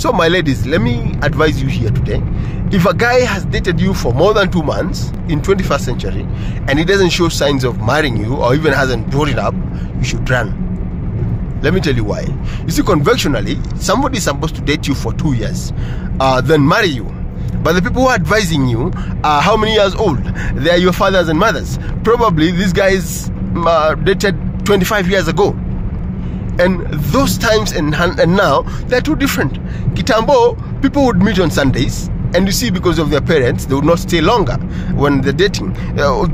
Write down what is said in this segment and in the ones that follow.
So my ladies, let me advise you here today. If a guy has dated you for more than 2 months in 21st century and he doesn't show signs of marrying you or even hasn't brought it up, you should run. Let me tell you why. You see, conventionally, somebody is supposed to date you for 2 years, then marry you. But the people who are advising you are how many years old? They are your fathers and mothers. Probably these guys dated 25 years ago. And those times and now, they're too different. Kitambo, people would meet on Sundays. And you see, because of their parents, they would not stay longer when they're dating.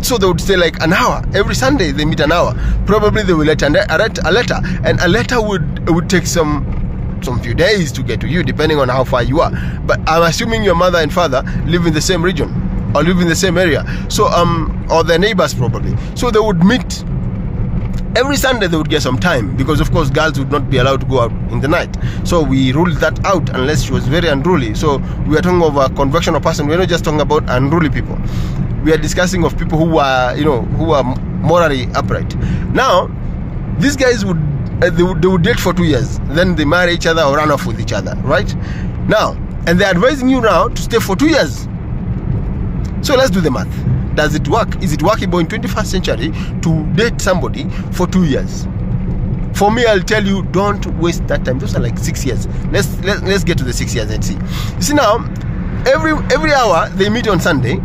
So they would stay like an hour. Every Sunday they meet an hour. Probably they will write a letter. And a letter would take some few days to get to you, depending on how far you are. But I'm assuming your mother and father live in the same region or live in the same area. So or their neighbors probably. So they would meet. Every Sunday they would get some time, because of course girls would not be allowed to go out in the night. So we ruled that out unless she was very unruly. So we are talking of a conventional person. We're not just talking about unruly people. We are discussing of people who are, who are morally upright. Now, these guys would they would date for 2 years, then they marry each other or run off with each other, right? Now, and they're advising you now to stay for 2 years. So let's do the math. Does it work? Is it workable in 21st century to date somebody for 2 years? For me, I'll tell you, don't waste that time. Those are like 6 years. Let's get to the 6 years and see. You see now, every hour they meet on Sunday,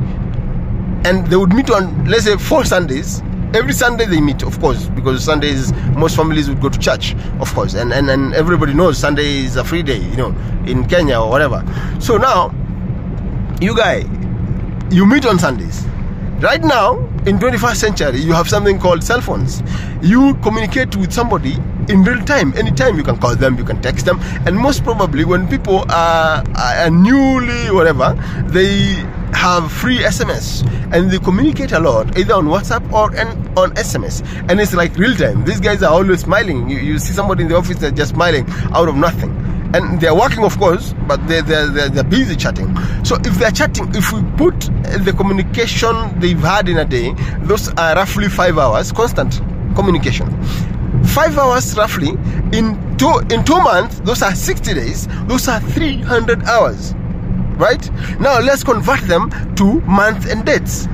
and they would meet on, let's say, 4 Sundays. Every Sunday they meet, of course, because Sundays most families would go to church, of course, and everybody knows Sunday is a free day, in Kenya or whatever. So now, you meet on Sundays. Right now, in 21st century, you have something called cell phones. You communicate with somebody in real time. Anytime you can call them, you can text them. And most probably when people are newly whatever, they have free SMS. And they communicate a lot, either on WhatsApp or on SMS. And it's like real time. These guys are always smiling. You see somebody in the office, they're just smiling out of nothing. And they're working, of course, but they're busy chatting. So if they're chatting, if we put the communication they've had in a day, those are roughly 5 hours, constant communication. 5 hours roughly, in 2 months, those are 60 days, those are 300 hours, right? Now let's convert them to months and days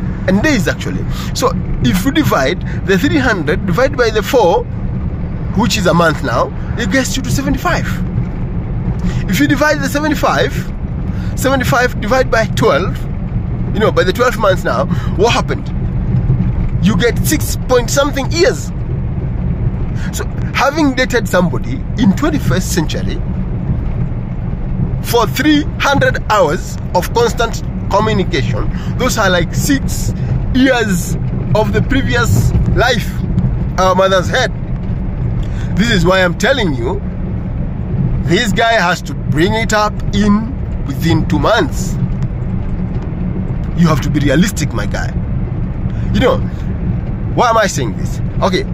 actually. So if we divide the 300, divide by the 4, which is a month now, it gets you to 75. If you divide the 75 divided by 12, by the 12 months now, what happened? You get 6-point-something years. So having dated somebody in 21st century for 300 hours of constant communication, those are like 6 years of the previous life our mothers had. This is why I'm telling you, this guy has to bring it up within 2 months. You have to be realistic, my guy. Why am I saying this? Okay,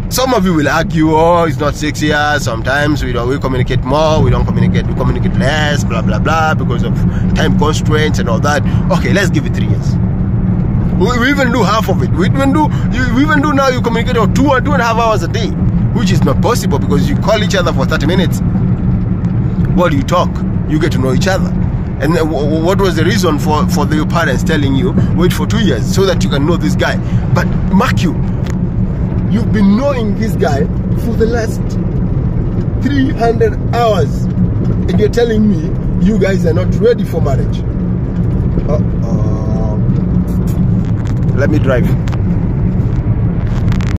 some of you will argue, oh, it's not 6 years. Sometimes we communicate more, we communicate less, blah blah blah, because of time constraints and all that. Okay, let's give it 3 years. We even do half of it. We even do now, you communicate for 2.5 hours a day, which is not possible because you call each other for 30 minutes. What do you talk? You get to know each other. And what was the reason for your parents telling you wait for 2 years so that you can know this guy? But mark you've been knowing this guy for the last 300 hours, and you're telling me you guys are not ready for marriage. Let me drive.